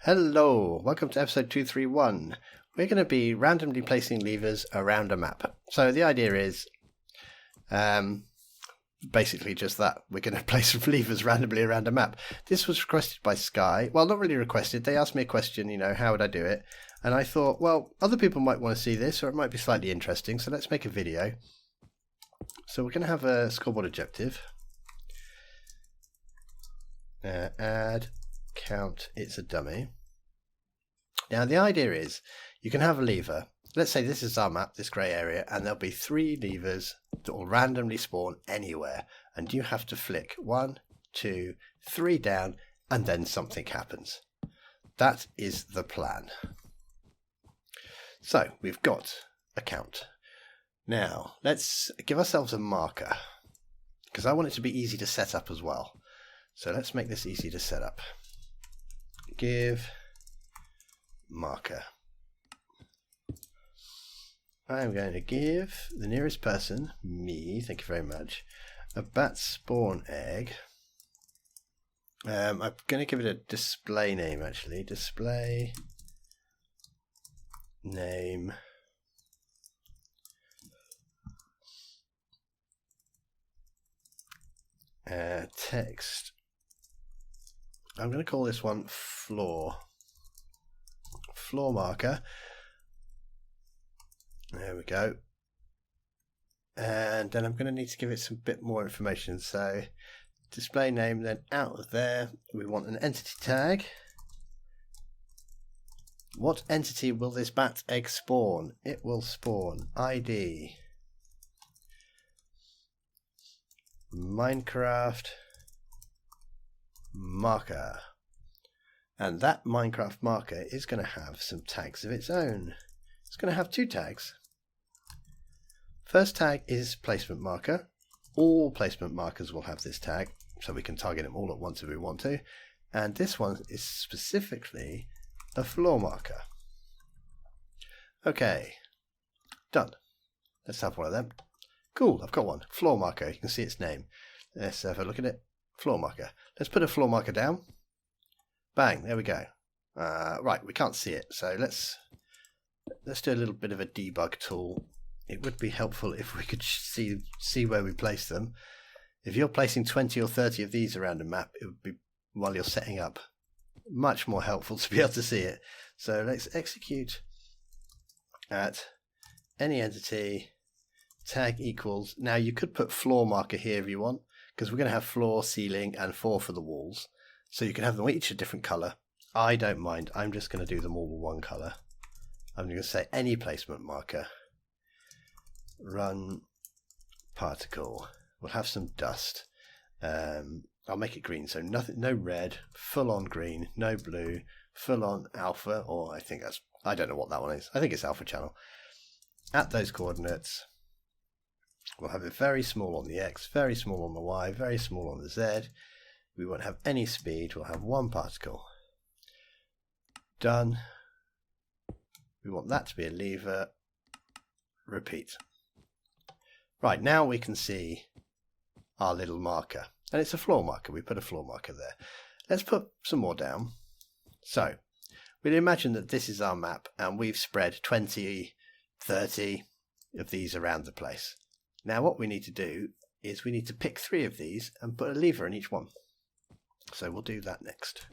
Hello, welcome to episode 231. We're going to be randomly placing levers around a map. So the idea is basically just that. We're going to place levers randomly around a map. This was requested by Ascii. Well, not really requested. They asked me a question, how would I do it? And I thought, well, other people might want to see this, or it might be slightly interesting, so let's make a video. So we're going to have a scoreboard objective. Add count, it's a dummy. Now the idea is you can have a lever. Let's say this is our map, this grey area, and there'll be 3 levers that will randomly spawn anywhere, and you have to flick 1, 2, 3 down, and then something happens. That is the plan. So we've got a count. Now let's give ourselves a marker, because I want it to be easy to set up as well. So let's make this easy to set up. Give marker. I'm going to give the nearest person, me, thank you very much, a bat spawn egg. I'm going to give it a display name actually. Display name. Text. I'm going to call this one floorMarker. There we go. And then I'm going to need to give it some bit more information. So display name, then out of there we want an entity tag. What entity will this bat egg spawn? It will spawn ID Minecraft marker. And that Minecraft marker is going to have some tags of its own. It's going to have 2 tags. First tag is placement marker. All placement markers will have this tag, so we can target them all at once if we want to. And this one is specifically a floor marker. Okay, done. Let's have one of them. Cool, I've got one. Floor marker, you can see its name. Let's have a look at it. Floor marker. Let's put a floor marker down. Bang, there we go. Right, we can't see it, so let's do a little bit of a debug tool. It would be helpful if we could see where we place them. If you're placing 20 or 30 of these around a map, it would be, while you're setting up, much more helpful to be able to see it. So let's execute at any entity tag equals. Now you could put floor marker here if you want, because we're going to have floor, ceiling, and 4 for the walls. So you can have them each a different colour. I don't mind. I'm just going to do them all with one colour. I'm going to say any placement marker. Run particle. We'll have some dust. I'll make it green. So nothing, no red, full on green, no blue, full on alpha, or I don't know what that one is. I think it's alpha channel. At those coordinates, we'll have it very small on the X, very small on the Y, very small on the Z. We won't have any speed. We'll have 1 particle. Done. We want that to be a lever. Repeat. Right, now we can see our little marker. And it's a floor marker. We put a floor marker there. Let's put some more down. So, we'll imagine that this is our map and we've spread 20, 30 of these around the place. Now what we need to do is we need to pick 3 of these and put a lever in each one. So we'll do that next.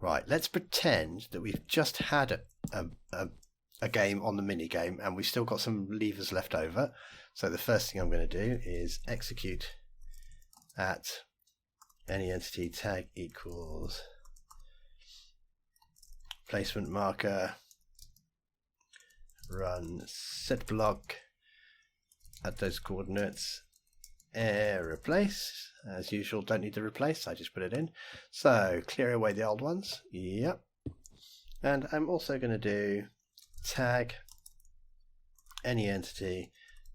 Right, let's pretend that we've just had a game on the mini game and we've still got some levers left over. So the first thing I'm going to do is execute at any entity tag equals placement marker, run set block at those coordinates, replace. As usual, don't need to replace, I just put it in. So clear away the old ones. Yep. And I'm also going to do tag any entity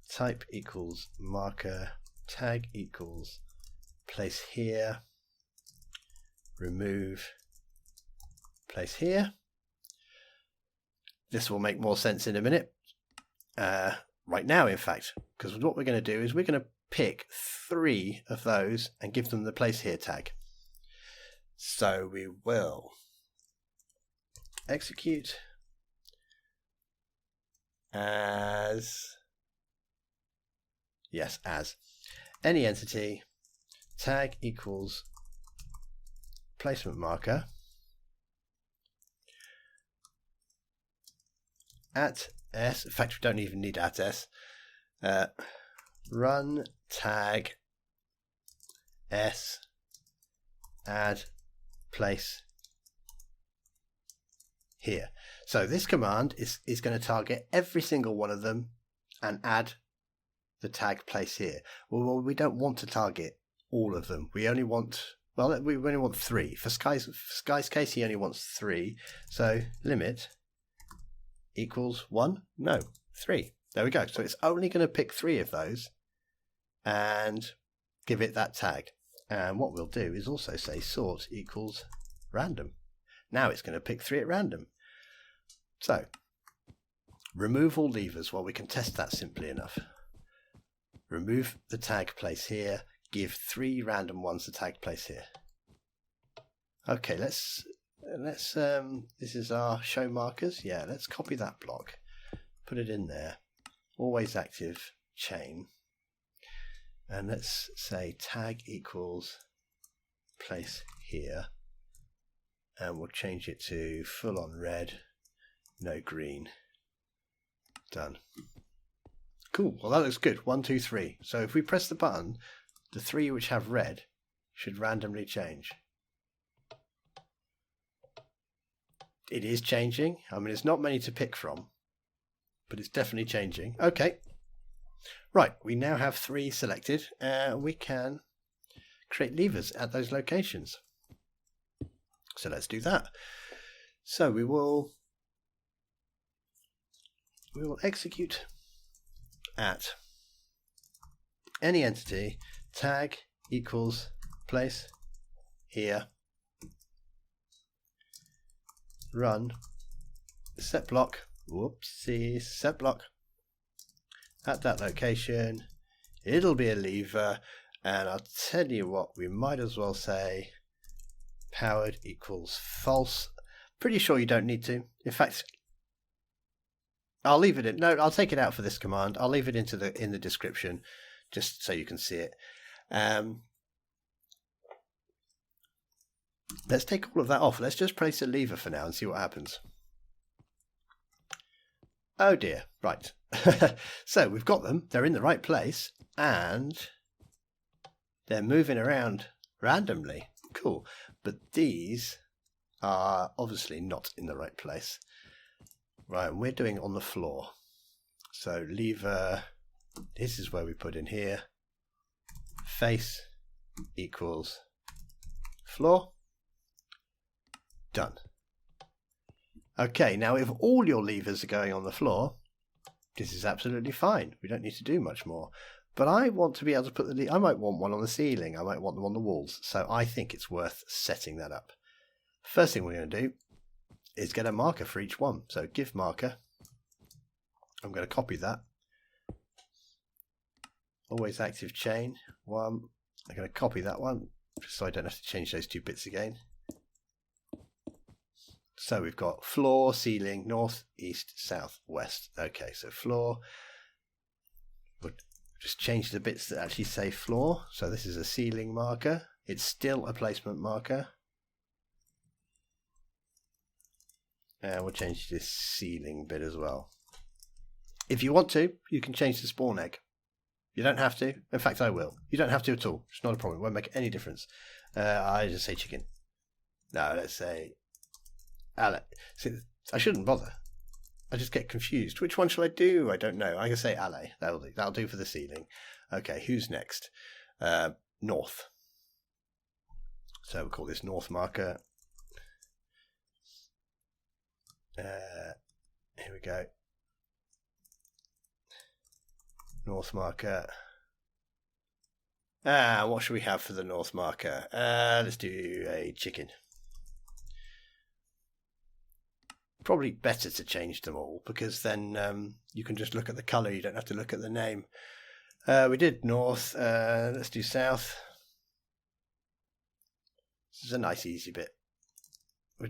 type equals marker, tag equals place here, remove, place here. This will make more sense in a minute. Right now, in fact, because what we're going to do is we're going to pick 3 of those and give them the place here tag. So we will execute as, yes, as any entity tag equals placement marker at s. In fact, we don't even need at s. Run tag s add place here. So this command is going to target every single one of them and add the tag place here. Well, we don't want to target all of them. We only want, well, we only want 3. For Sky's case, he only wants 3. So limit equals 1? No, 3. There we go. So it's only going to pick 3 of those and give it that tag. And what we'll do is also say sort equals random. Now it's going to pick 3 at random. So remove all levers. Well, we can test that simply enough. Remove the tag place here. Give 3 random ones the tag place here. Okay, let's this is our show markers. Yeah, let's copy that block. Put it in there. Always active chain. And let's say tag equals place here. And we'll change it to full on red, no green. Done. Cool. Well, that looks good. 1, 2, 3. So if we press the button, the 3 which have red should randomly change. It is changing. I mean, it's not many to pick from, but it's definitely changing. Okay. Right. We now have 3 selected. We can create levers at those locations. So let's do that. So we will execute at any entity tag equals place here, run set block, whoopsie, set block at that location. It'll be a lever, and I'll tell you what, we might as well say powered equals false. Pretty sure you don't need to. In fact, I'll leave it in. No, I'll take it out for this command. I'll leave it in the description just so you can see it. Let's take all of that off. Let's just place a lever for now and see what happens. Oh dear. Right. So we've got them. They're in the right place and they're moving around randomly. Cool. But these are obviously not in the right place. Right, and we're doing on the floor. So lever, this is where we put in here. Face equals floor. Done. Okay, now if all your levers are going on the floor, this is absolutely fine. We don't need to do much more. But I want to be able to put I might want one on the ceiling. I might want them on the walls. So I think it's worth setting that up. First thing we're going to do is get a marker for each one. So give marker. I'm going to copy that. Always active chain 1. I'm going to copy that one just so I don't have to change those 2 bits again. So we've got floor, ceiling, north, east, south, west. Okay, so floor. We'll just change the bits that actually say floor. So this is a ceiling marker. It's still a placement marker. And we'll change this ceiling bit as well. If you want to, you can change the spawn egg. You don't have to. In fact, I will. You don't have to at all. It's not a problem. It won't make any difference. I just say chicken. No, let's say Alex. See, I shouldn't bother. I just get confused. Which one shall I do? I don't know. I can say Ale. That'll do. That'll do for the ceiling. Okay, who's next? North. So we'll call this north marker. Here we go. North marker. What should we have for the north marker? Let's do a chicken. Probably better to change them all because then you can just look at the colour. You don't have to look at the name. We did north. Let's do south. This is a nice easy bit. We're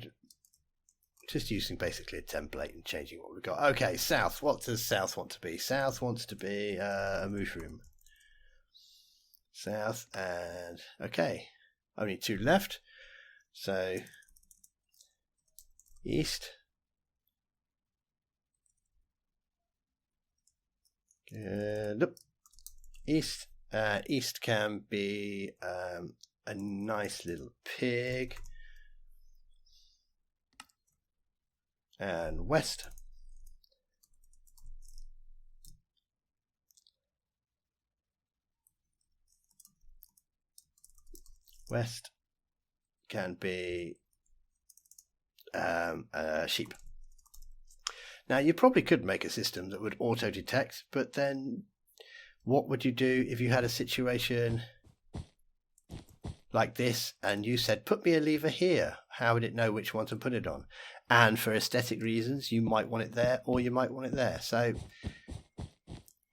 just using basically a template and changing what we've got. Okay, south. What does south want to be? South wants to be a mushroom. South, and okay, only 2 left. So east. Good. East. East can be a nice little pig. And west. West can be a sheep. Now you probably could make a system that would auto-detect, but then what would you do if you had a situation like this and you said, put me a lever here? How would it know which one to put it on? And for aesthetic reasons, you might want it there or you might want it there. So,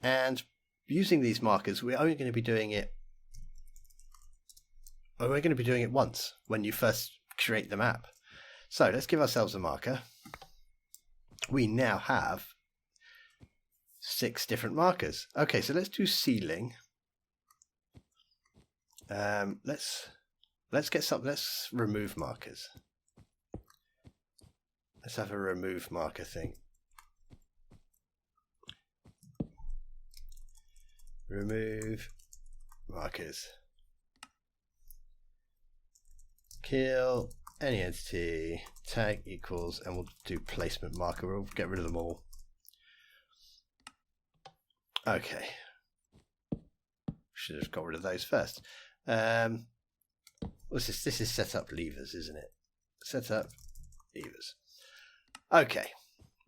and using these markers, we're only going to be doing it, or we're going to be doing it once when you first create the map. So let's give ourselves a marker. We now have 6 different markers. Okay, so let's do ceiling. Let's get some. Let's remove markers. Let's have a remove marker thing. Remove markers. Kill any entity, tag equals, and we'll do placement marker. We'll get rid of them all. Okay. Should have got rid of those first. What's this? This is set up levers, isn't it? Set up levers. Okay.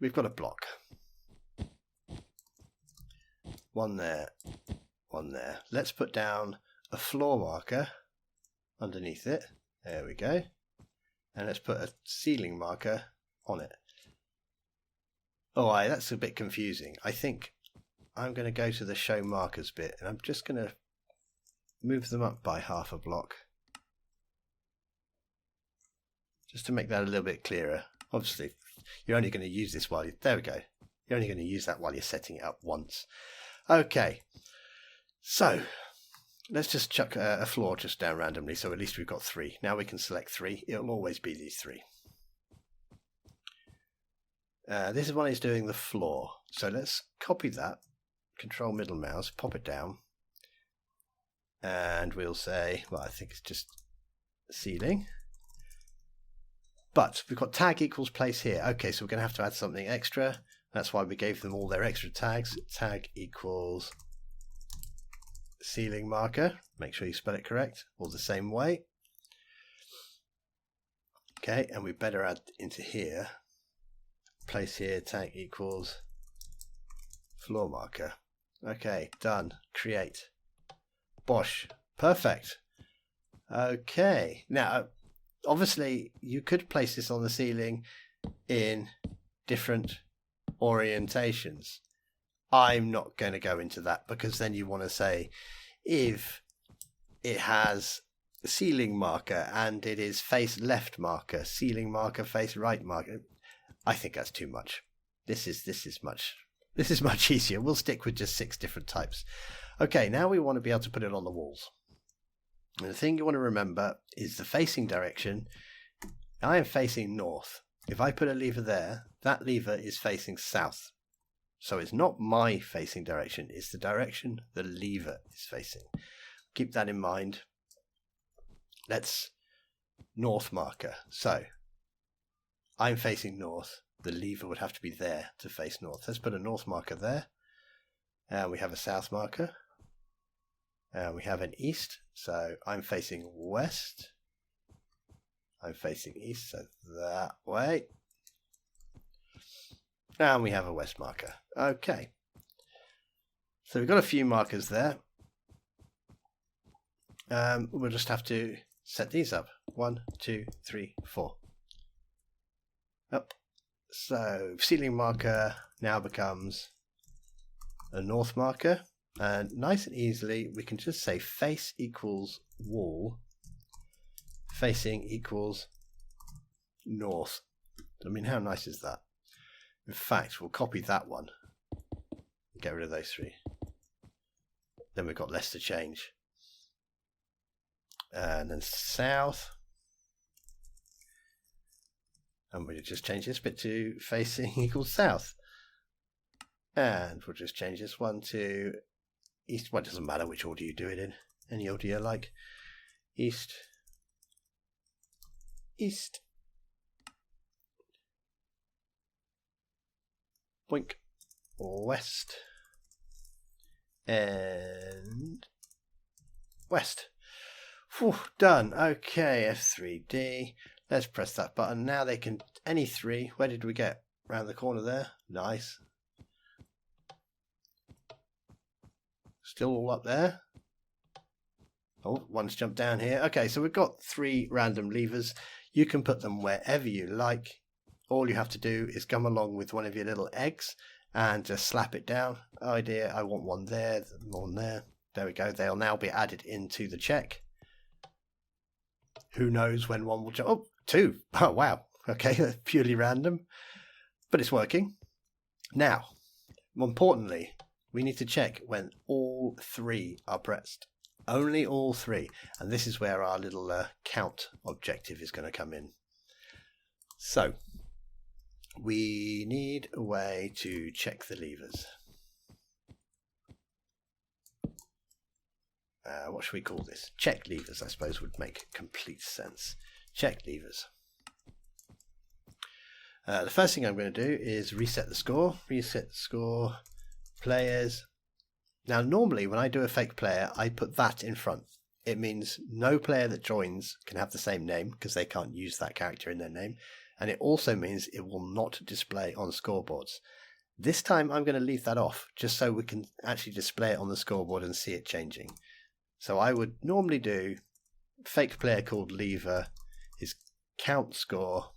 We've got a block. One there, one there. Let's put down a floor marker underneath it. There we go. And let's put a ceiling marker on it. Oh, that's a bit confusing. I think I'm going to go to the show markers bit, and I'm just going to move them up by half a block. Just to make that a little bit clearer. Obviously, you're only going to use this while you... There we go. You're only going to use that while you're setting it up once. Okay. So, let's just chuck a floor just down randomly, so at least we've got 3. Now we can select 3. It'll always be these 3. This one is doing the floor. So let's copy that. Control middle mouse, pop it down. And we'll say, well, I think it's just ceiling. But we've got tag equals place here. Okay, so we're going to have to add something extra. That's why we gave them all their extra tags. Tag equals ceiling marker. Make sure you spell it correct, all the same way. Okay, and we better add into here. Place here, tag equals floor marker. Okay, done. Create. Bosh. Perfect. Okay, now obviously you could place this on the ceiling in different orientations. I'm not going to go into that, because then you want to say if it has ceiling marker and it is face left marker, ceiling marker, face right marker. I think that's too much. This is much easier. We'll stick with just 6 different types. Okay, now we want to be able to put it on the walls. And the thing you want to remember is the facing direction. I am facing north. If I put a lever there, that lever is facing south. So it's not my facing direction, it's the direction the lever is facing. Keep that in mind. Let's north marker. So I'm facing north. The lever would have to be there to face north. Let's put a north marker there. And we have a south marker. And we have an east. So I'm facing west. I'm facing east, so that way. And we have a west marker. Okay. So we've got a few markers there. We'll just have to set these up. 1, 2, 3, 4. Up. So ceiling marker now becomes a north marker. And nice and easily, we can just say face equals wall. facing equals north. I mean, how nice is that? In fact, we'll copy that one. Get rid of those three. Then we've got less to change. And then south. And we'll just change this bit to facing equals south. And we'll just change this one to east. Well, it doesn't matter which order you do it in. Any order you like. East. East. Boink. West. And west. Whew, done. Okay, F3D. Let's press that button. Now they can, any three. Where did we get? Round the corner there. Nice. Still all up there. Oh, one's jumped down here. Okay, so we've got three random levers. You can put them wherever you like. All you have to do is come along with one of your little eggs and just slap it down. Oh dear, I want one there, one there. There we go. They'll now be added into the check. Who knows when one will jump? Oh, two. Oh, wow. Okay, purely random. But it's working. Now, more importantly, we need to check when all three are pressed. Only all three. And this is where our little count objective is going to come in. So, we need a way to check the levers. What should we call this? Check levers, I suppose, would make complete sense. Check levers. The first thing I'm going to do is reset the score. Reset the score. Players. Now, normally when I do a fake player, I put that in front. It means no player that joins can have the same name because they can't use that character in their name. And it also means it will not display on scoreboards. This time I'm going to leave that off just so we can actually display it on the scoreboard and see it changing. So I would normally do fake player called lever is count score.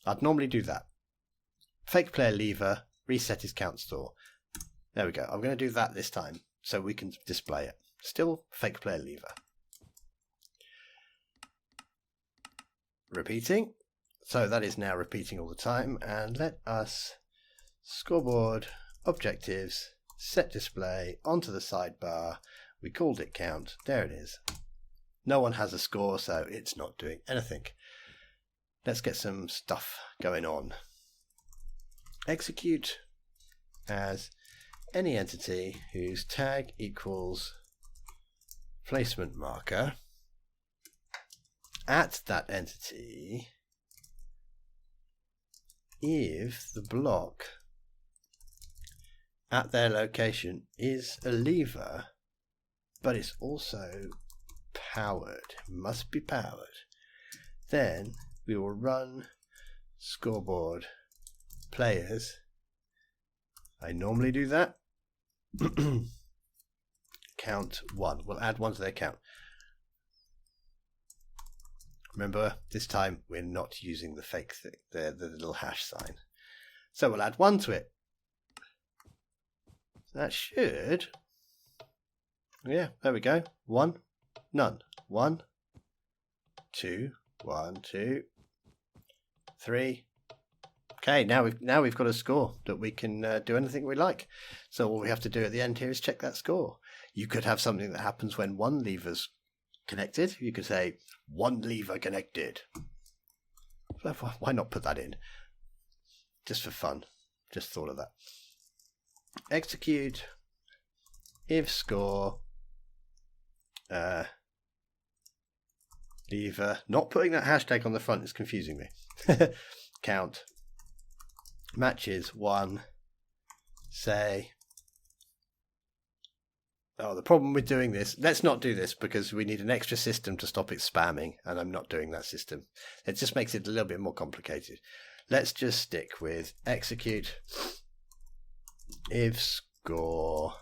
I'd normally do that. Fake player lever, reset is count score. There we go. I'm going to do that this time so we can display it. Still fake player lever. Repeating. So that is now repeating all the time. And let us scoreboard objectives. Set display onto the sidebar. We called it count. There it is. No one has a score, so it's not doing anything. Let's get some stuff going on. Execute as any entity whose tag equals placementMarker. At that entity, if the block at their location is a lever, but it's also powered, it must be powered, then we will run scoreboard players. I normally do that. Count 1. We'll add 1 to their count. Remember, this time we're not using the fake thing, the little hash sign. So we'll add 1 to it. That should, yeah, there we go. 1, none. 1, 2, 1, 2, 3. Okay, now we've got a score that we can do anything we like. So all we have to do at the end here is check that score. You could have something that happens when one lever's connected. You could say 1 lever connected. Why not put that in? Just for fun. Just thought of that. Execute if score lever. Not putting that hashtag on the front is confusing me. Count matches 1. Say. Oh, the problem with doing this, let's not do this because we need an extra system to stop it spamming, and I'm not doing that system. It just makes it a little bit more complicated. Let's just stick with execute if score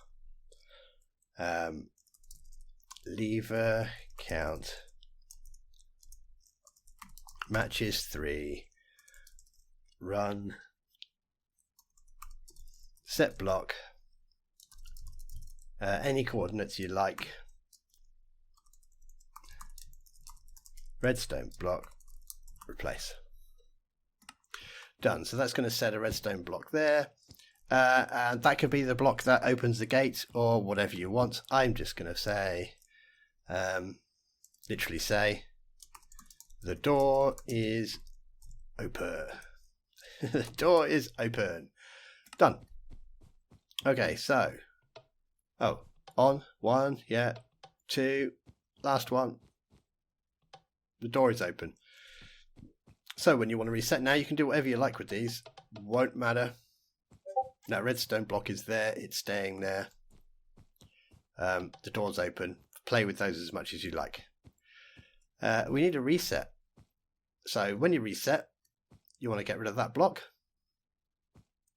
lever count matches 3, run set block any coordinates you like, redstone block, replace. Done. So that's going to set a redstone block there. And that could be the block that opens the gate or whatever you want. I'm just going to say, literally say, the door is open. The door is open. Done. Okay, so, on, 1, yeah, 2, last one. The door is open. So when you want to reset now, you can do whatever you like with these. Won't matter. Now redstone block is there. It's staying there. The door's open. Play with those as much as you like. We need a reset. So when you reset, you want to get rid of that block.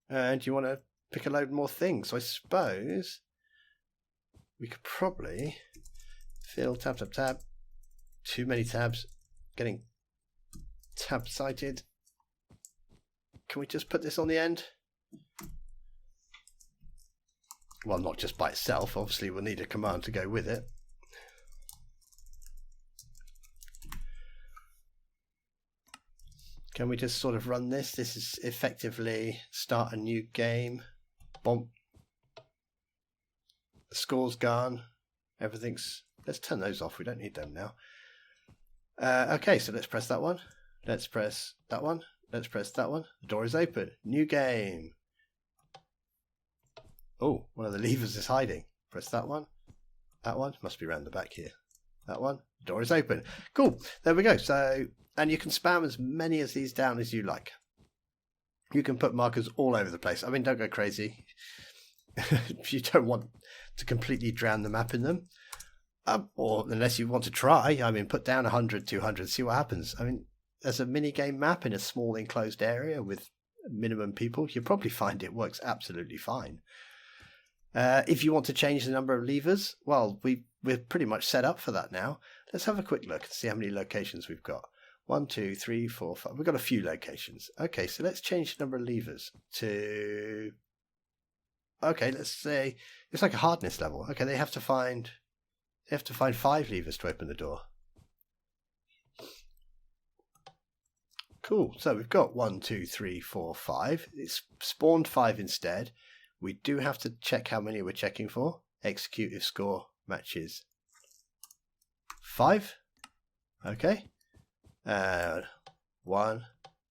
And you want to pick a load more things. So I suppose we could probably fill tab, tab, tab. Too many tabs. Getting tab sighted. Can we just put this on the end? Well, not just by itself. Obviously, we'll need a command to go with it. Can we just sort of run this? This is effectively start a new game. Bomb. The score's gone. Everything's... Let's turn those off. We don't need them now. Okay, so let's press that one. Let's press that one. Let's press that one. The door is open. New game. Oh, one of the levers is hiding. Press that one. That one. Must be around the back here. That one. The door is open. Cool. There we go. So, and you can spam as many of these down as you like. You can put markers all over the place. I mean, don't go crazy. You don't want to completely drown the map in them. Or unless you want to try, I mean, put down 100, 200, see what happens. I mean, as a mini-game map in a small enclosed area with minimum people, you'll probably find it works absolutely fine. If you want to change the number of levers, well, we're pretty much set up for that now. Let's have a quick look and see how many locations we've got. 1, 2, 3, 4, 5. We've got a few locations. Okay, so let's change the number of levers to... Okay, let's say it's like a hardness level. Okay, they have to find 5 levers to open the door. Cool. So we've got 1, 2, 3, 4, 5. It's spawned 5 instead. We do have to check how many we're checking for. Execute if score matches 5. Okay. 1,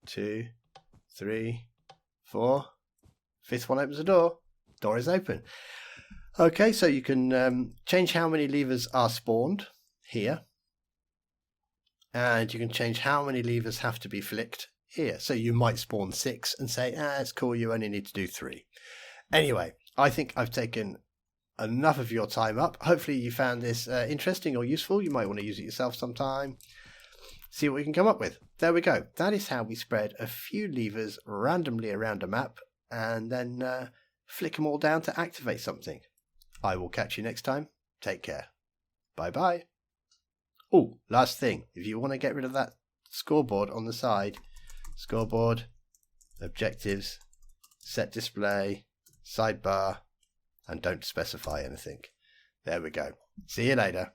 2, 3, 4. 5th one opens the door. Door is open. Okay, so you can change how many levers are spawned here. And you can change how many levers have to be flicked here. So you might spawn 6 and say, it's cool, you only need to do 3. Anyway, I think I've taken enough of your time up. Hopefully you found this interesting or useful. You might want to use it yourself sometime. See what we can come up with. There we go. That is how we spread a few levers randomly around a map and then flick them all down to activate something. I will catch you next time. Take care. Bye-bye. Oh, last thing. If you want to get rid of that scoreboard on the side, scoreboard, objectives, set display, sidebar, and don't specify anything. There we go. See you later.